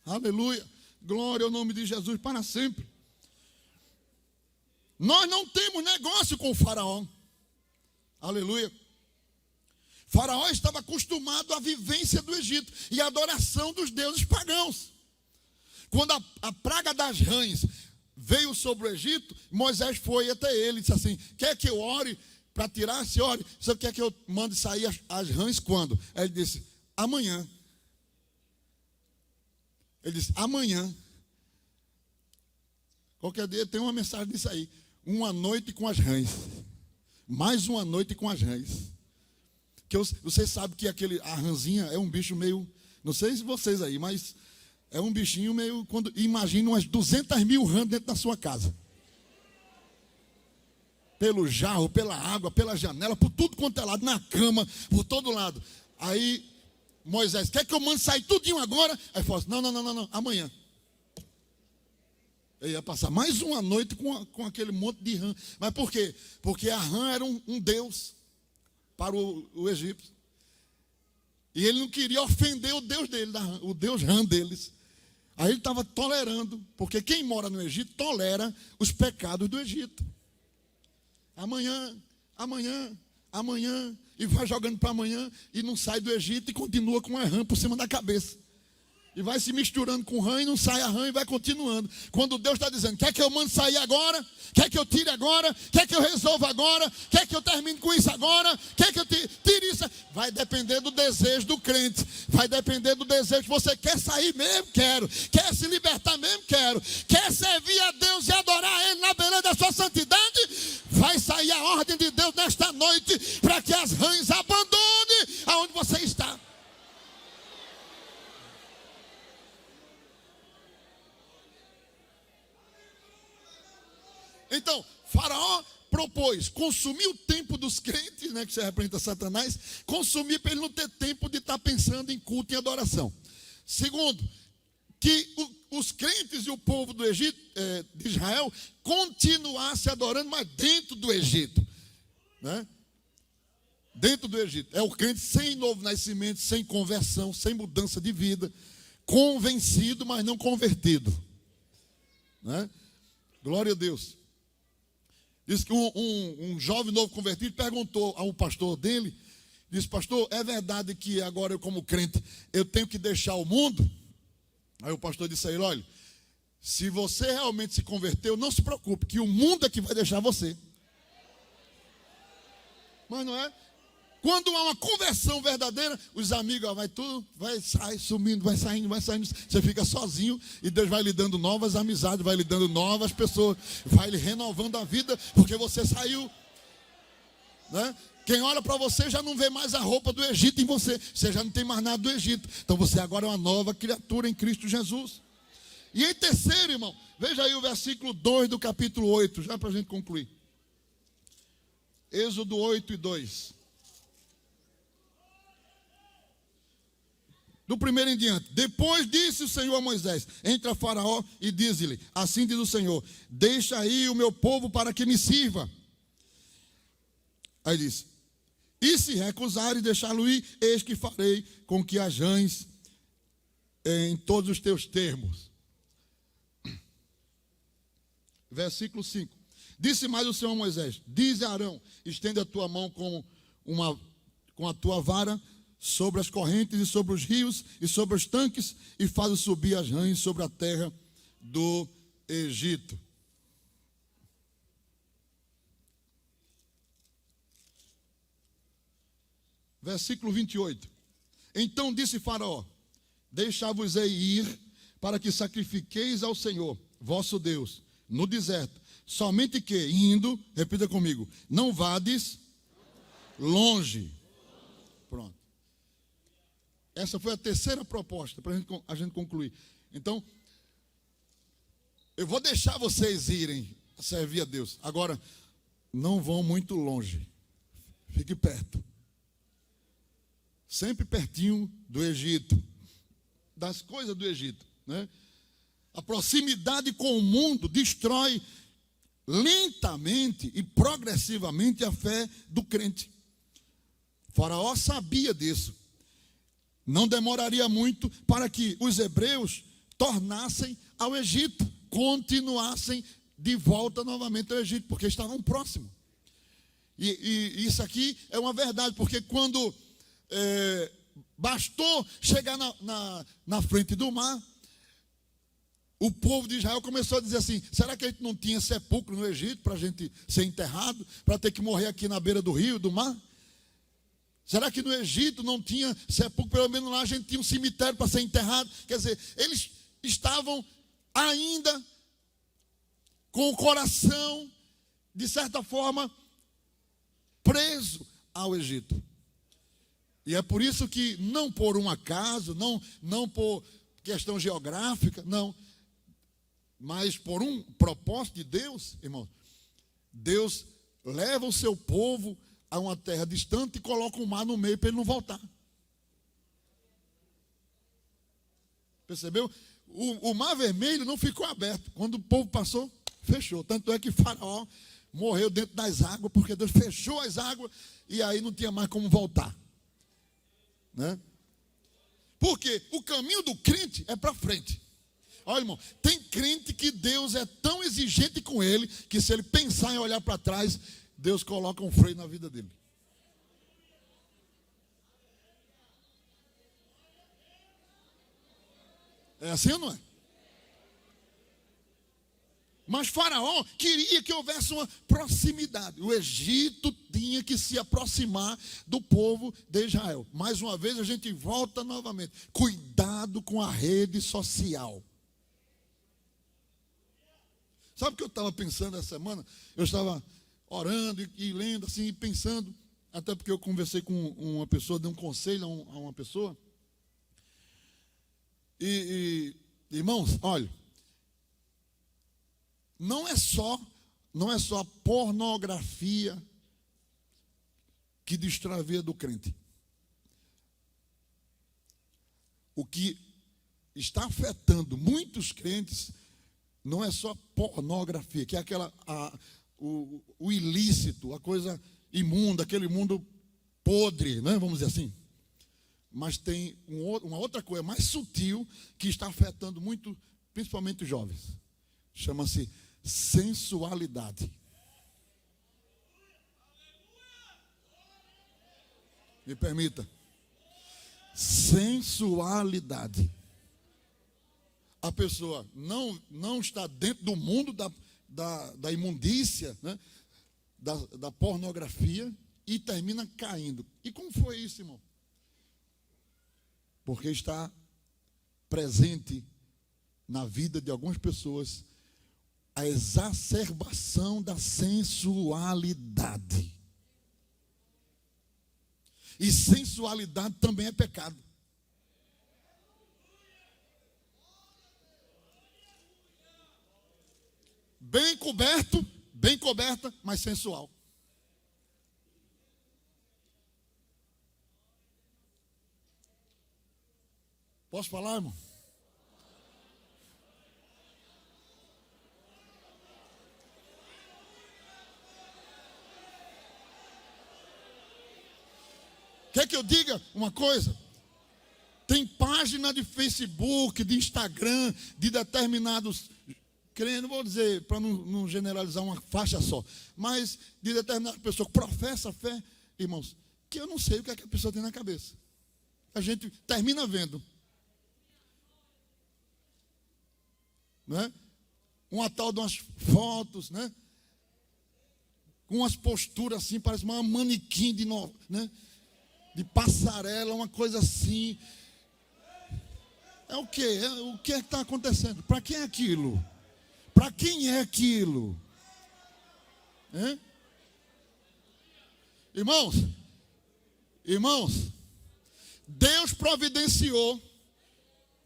Aleluia, glória ao nome de Jesus para sempre. Nós não temos negócio com o faraó. Aleluia. Faraó estava acostumado à vivência do Egito e à adoração dos deuses pagãos. Quando a praga das rãs veio sobre o Egito, Moisés foi até ele e disse assim: quer que eu ore para tirar? Se ore. Você quer que eu mande sair as rãs quando? Aí ele disse: amanhã. Ele disse: amanhã. Qualquer dia tem uma mensagem disso aí: uma noite com as rãs. Mais uma noite com as rãs. Que vocês sabem que a rãzinha é um bicho meio, não sei se vocês aí, mas é um bichinho meio, imagina umas 200 mil rãs dentro da sua casa. Pelo jarro, pela água, pela janela, por tudo quanto é lado, na cama, por todo lado. Aí Moisés: quer que eu mande sair tudinho agora? Aí falou assim: não, amanhã. Ele ia passar mais uma noite com aquele monte de rã. Mas por quê? Porque a rã era um deus para o egípcio. E ele não queria ofender o deus dele, o deus rã deles. Aí ele estava tolerando, porque quem mora no Egito tolera os pecados do Egito. Amanhã, e vai jogando para amanhã, e não sai do Egito e continua com a rã por cima da cabeça. E vai se misturando com rã e não sai a rã e vai continuando. Quando Deus está dizendo: quer que eu mande sair agora? Quer que eu tire agora? Quer que eu resolva agora? Quer que eu termine com isso agora? Quer que eu tire isso? Vai depender do desejo do crente. Vai depender do desejo. Você quer sair mesmo? Quero. Quer se libertar mesmo? Quero. Quer servir a Deus e adorar Ele na beleza da sua santidade? Vai sair a ordem de Deus nesta noite para que as rãs abandonem aonde você está. Então, Faraó propôs consumir o tempo dos crentes, né, que você representa Satanás, consumir para ele não ter tempo de estar pensando em culto e adoração. Segundo, que os crentes e o povo do Egito, de Israel, continuassem adorando, mas dentro do Egito, né? Dentro do Egito. É o crente sem novo nascimento, sem conversão, sem mudança de vida, convencido, mas não convertido, né? Glória a Deus. Diz que um jovem novo convertido perguntou ao pastor dele, disse: pastor, é verdade que agora eu, como crente, eu tenho que deixar o mundo? Aí o pastor disse a ele: olha, se você realmente se converteu, não se preocupe, que o mundo é que vai deixar você. Mas não é? Quando há uma conversão verdadeira, os amigos, vai sair sumindo, vai saindo. Você fica sozinho e Deus vai lhe dando novas amizades, vai lhe dando novas pessoas, vai lhe renovando a vida, porque você saiu, né? Quem olha para você já não vê mais a roupa do Egito em você. Você já não tem mais nada do Egito. Então você agora é uma nova criatura em Cristo Jesus. E em terceiro, irmão, veja aí o versículo 2 do capítulo 8, já para a gente concluir. Êxodo 8 e 2. Do primeiro em diante: depois disse o Senhor a Moisés: entra Faraó e diz-lhe: assim diz o Senhor, deixa aí o meu povo para que me sirva. Aí diz: E se recusares deixá-lo ir, eis que farei com que ajães em todos os teus termos. Versículo 5. Disse mais o Senhor a Moisés: dize a Arão, estende a tua mão com a tua vara sobre as correntes e sobre os rios e sobre os tanques, e faz subir as rãs sobre a terra do Egito. Versículo 28. Então disse Faraó: deixar-vos-ei ir, para que sacrifiqueis ao Senhor, vosso Deus, no deserto. Somente que, indo, repita comigo, não vades longe. Pronto. Essa foi a terceira proposta, para a gente concluir. Então, eu vou deixar vocês irem servir a Deus. Agora, não vão muito longe. Fique perto. Sempre pertinho do Egito, das coisas do Egito, né? A proximidade com o mundo destrói lentamente e progressivamente a fé do crente. Faraó sabia disso. Não demoraria muito para que os hebreus tornassem ao Egito, continuassem de volta novamente ao Egito, porque estavam próximos. E isso aqui é uma verdade, porque quando bastou chegar na frente do mar, o povo de Israel começou a dizer assim: será que a gente não tinha sepulcro no Egito para a gente ser enterrado, para ter que morrer aqui na beira do rio, do mar? Será que no Egito não tinha sepulcro? Pelo menos lá a gente tinha um cemitério para ser enterrado. Quer dizer, eles estavam ainda com o coração, de certa forma, preso ao Egito. E é por isso que, não por um acaso, não por questão geográfica, não, mas por um propósito de Deus, irmão, Deus leva o seu povo a uma terra distante e coloca um mar no meio para ele não voltar. Percebeu? O mar vermelho não ficou aberto. Quando o povo passou, fechou. Tanto é que Faraó morreu dentro das águas, porque Deus fechou as águas e aí não tinha mais como voltar. Né? Porque o caminho do crente é para frente. Olha, irmão, tem crente que Deus é tão exigente com ele, que se ele pensar em olhar para trás, Deus coloca um freio na vida dele. É assim ou não é? Mas Faraó queria que houvesse uma proximidade. O Egito tinha que se aproximar do povo de Israel. Mais uma vez a gente volta novamente. Cuidado com a rede social. Sabe o que eu estava pensando essa semana? Eu estava orando e lendo assim, e pensando, até porque eu conversei com uma pessoa, dei um conselho a uma pessoa. Irmãos, olha, não é só a pornografia que destrói a vida do crente. O que está afetando muitos crentes não é só pornografia, que é o ilícito, a coisa imunda, aquele mundo podre, né? Vamos dizer assim. Mas tem uma outra coisa mais sutil que está afetando muito, principalmente os jovens. Chama-se sensualidade. Me permita. Sensualidade. A pessoa não está dentro do mundo da imundícia, né? da pornografia, e termina caindo. E como foi isso, irmão? Porque está presente na vida de algumas pessoas a exacerbação da sensualidade. E sensualidade também é pecado. Bem coberta, mas sensual. Posso falar, irmão? Quer que eu diga uma coisa? Tem página de Facebook, de Instagram, de determinados crentes, não vou dizer, para não generalizar uma faixa só, mas de determinadas pessoas que professam a fé, irmãos, que eu não sei o que é que a pessoa tem na cabeça. A gente termina vendo. Né? Uma tal de umas fotos, né? Com umas posturas assim, parece uma manequim né? De passarela, uma coisa assim. É o quê? O que é que está acontecendo? Para quem é aquilo? Para quem é aquilo? Hein? Irmãos, Deus providenciou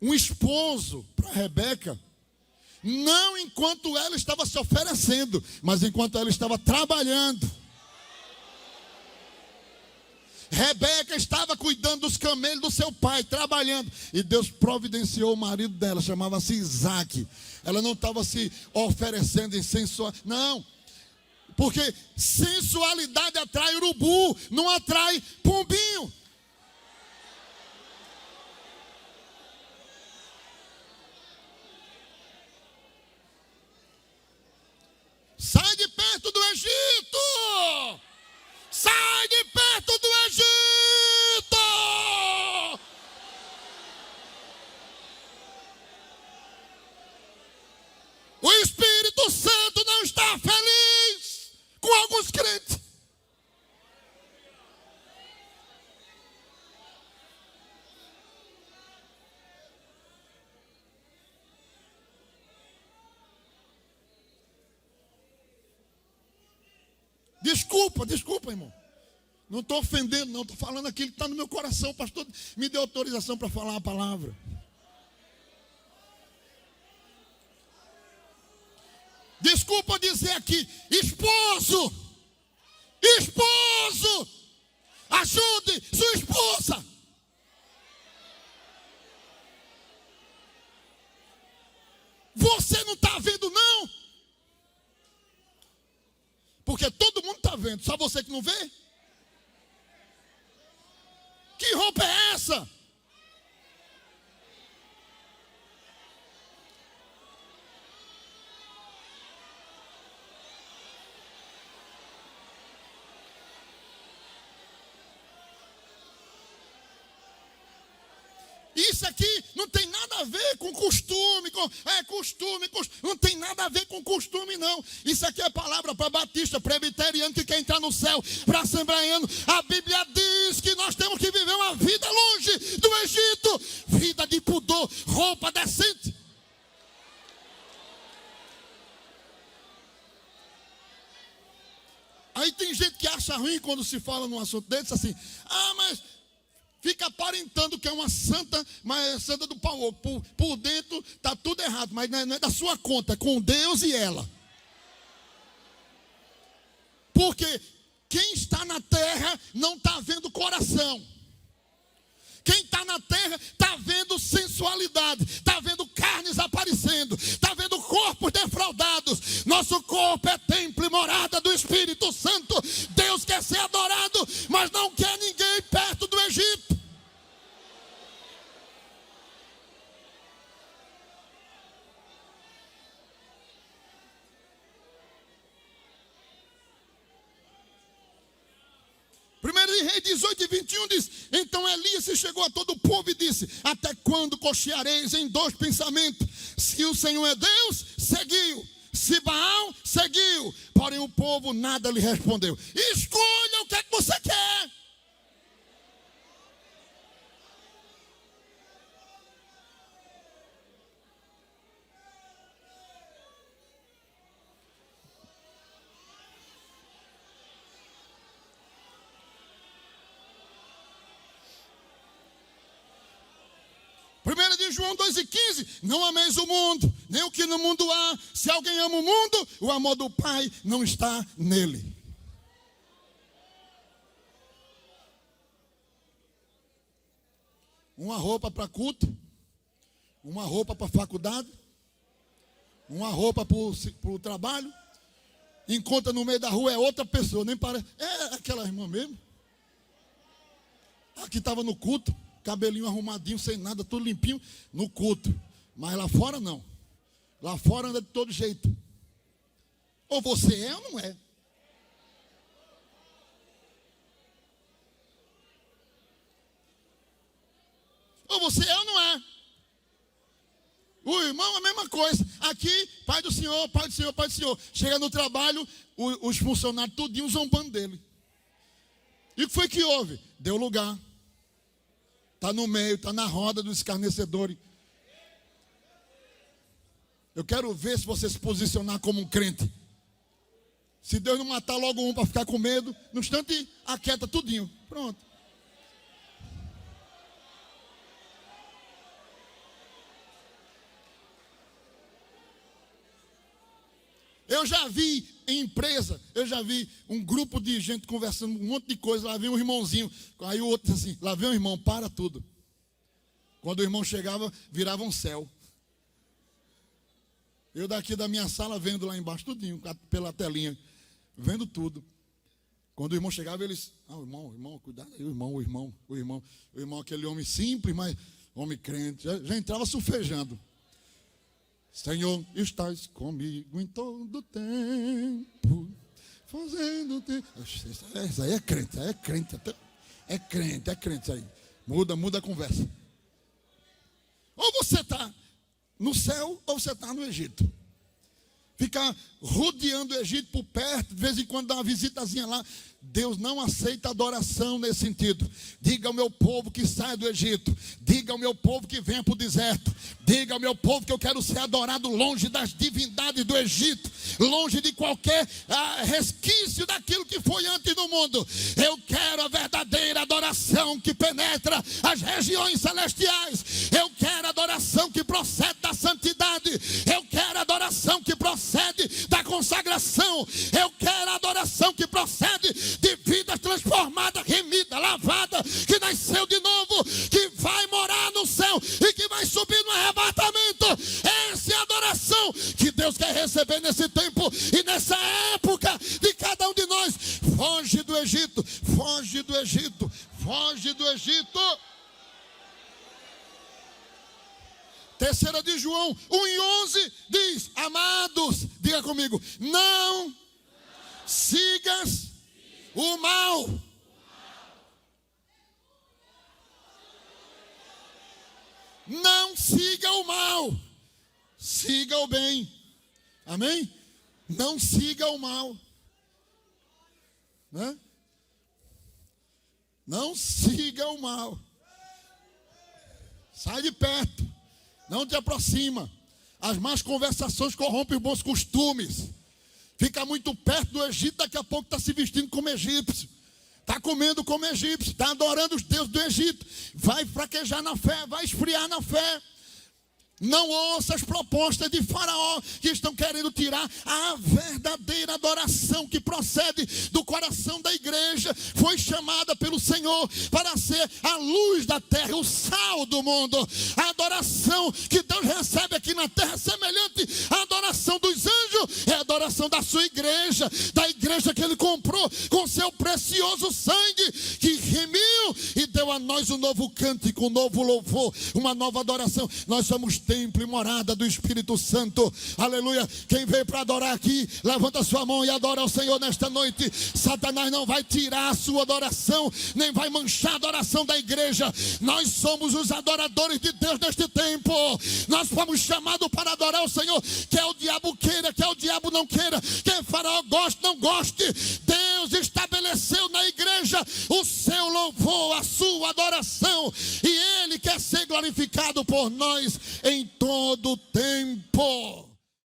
um esposo para Rebeca, não enquanto ela estava se oferecendo, mas enquanto ela estava trabalhando. Rebeca estava cuidando dos camelos do seu pai, trabalhando. E Deus providenciou o marido dela, chamava-se Isaac. Ela não estava se oferecendo em sensualidade. Não, porque sensualidade atrai urubu, não atrai pombinho. Sai de perto do Egito! Sai de perto do Egito! O Espírito Santo não está feliz com alguns crentes. Desculpa, irmão. Não estou ofendendo, não. Estou falando aquilo que está no meu coração. O pastor me deu autorização para falar a palavra. Desculpa dizer aqui, esposo, ajude sua esposa. Você não está vendo, não? Porque todo mundo está vendo, só você que não vê? Que roupa é essa? Isso aqui não tem nada a ver com costume, não tem nada a ver com costume, não. Isso aqui é palavra para batista, presbiteriano que quer entrar no céu, para assembleiano. A Bíblia diz que nós temos que viver uma vida longe do Egito, vida de pudor, roupa decente. Aí tem gente que acha ruim quando se fala num assunto desse, assim, mas fica aparentando que é uma santa, mas é santa do pau. Por dentro está tudo errado, mas não é da sua conta, é com Deus e ela. Porque quem está na terra não está vendo coração. Quem está na terra está vendo sensualidade, está vendo carnes aparecendo, está vendo corpos defraudados. Nosso corpo é templo e morada do Espírito Santo. Deus quer ser adorado, mas não quer ninguém perto do Egito. Primeiro Reis 18:21 diz: então Elias se chegou a todo o povo e disse: até quando cocheareis em dois pensamentos? Se o Senhor é Deus, seguiu; se Baal, seguiu. Porém o povo nada lhe respondeu. Escolha o que é que você quer. Primeiro de João 2:15, não ameis o mundo, nem o que no mundo há. Se alguém ama o mundo, o amor do Pai não está nele. Uma roupa para culto, uma roupa para faculdade, uma roupa para o trabalho. Encontra no meio da rua, é outra pessoa, nem parece. É aquela irmã mesmo. Aqui estava no culto, cabelinho arrumadinho, sem nada, tudo limpinho, no culto. Mas lá fora não. Lá fora anda de todo jeito. Ou você é ou não é? Ou você é ou não é? O irmão, a mesma coisa. Aqui, pai do Senhor, pai do Senhor, pai do Senhor. Chega no trabalho, os funcionários tudinho zombando dele. E o que foi que houve? Deu lugar. Está no meio, está na roda dos escarnecedores. Eu quero ver se você se posicionar como um crente. Se Deus não matar logo um para ficar com medo, no instante aquieta tudinho. Pronto. Eu já vi em empresa, eu já vi um grupo de gente conversando um monte de coisa, lá vem um irmãozinho, aí o outro disse assim, lá vem um irmão, para tudo. Quando o irmão chegava, virava um céu. Eu daqui da minha sala vendo lá embaixo, tudinho, pela telinha, vendo tudo. Quando o irmão chegava, eles, irmão, cuidado aí, o irmão, aquele homem simples, mas homem crente, já entrava sufejando. Senhor, estás comigo em todo tempo, fazendo tempo. Isso aí é crente, é crente isso aí. Muda a conversa. Ou você está no céu, ou você está no Egito. Ficar rodeando o Egito por perto, de vez em quando dá uma visitazinha lá. Deus não aceita adoração nesse sentido. Diga ao meu povo que saia do Egito. Diga ao meu povo que venha para o deserto. Diga ao meu povo que eu quero ser adorado longe das divindades do Egito. Longe de qualquer resquício daquilo que foi antes no mundo. Eu quero a verdadeira adoração que penetra as regiões celestiais. Eu quero adoração que procede da santidade. Eu quero adoração que procede da consagração. Eu quero adoração que procede de vida transformada, remida, lavada, que nasceu de novo, que vai morar no céu e que vai subir no arrebatamento. Essa é a adoração que Deus quer receber nesse tempo e nessa época de cada um de nós. Foge do Egito, foge do Egito, foge do Egito. 3 de João 1:11 diz: amados, diga comigo, não sigas o mal. Não siga o mal. Siga o bem. Amém? Não siga o mal. Né? Não siga o mal. Sai de perto. Não te aproxima. As más conversações corrompem os bons costumes. Fica muito perto do Egito, daqui a pouco está se vestindo como egípcio. Está comendo como egípcio, está adorando os deuses do Egito. Vai fraquejar na fé, vai esfriar na fé. Não ouça as propostas de Faraó que estão querendo tirar a verdadeira adoração que procede do coração da igreja. Foi chamada pelo Senhor para ser a luz da terra, o sal do mundo. A adoração que Deus recebe aqui na terra, semelhante à adoração dos anjos, é a adoração da sua igreja, da igreja que Ele comprou com seu precioso sangue, que remiu e deu a nós um novo cântico, um novo louvor, uma nova adoração. Nós somos templo e morada do Espírito Santo. Aleluia. Quem veio para adorar aqui, levanta a sua mão e adora ao Senhor nesta noite. Satanás não vai tirar a sua adoração, nem vai manchar a adoração da igreja. Nós somos os adoradores de Deus neste tempo. Nós fomos chamados para adorar o Senhor. Quer o diabo queira, quer o diabo não queira, quer Faraó goste, não goste, Deus estabeleceu na igreja o seu louvor, a sua adoração, e Ele quer ser glorificado por nós em todo o tempo.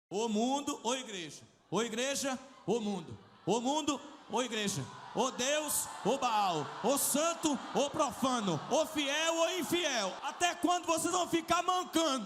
O mundo ou igreja? Ou igreja ou mundo? O mundo ou igreja? O Deus ou Baal? O santo ou profano? O fiel ou infiel? Até quando vocês vão ficar mancando?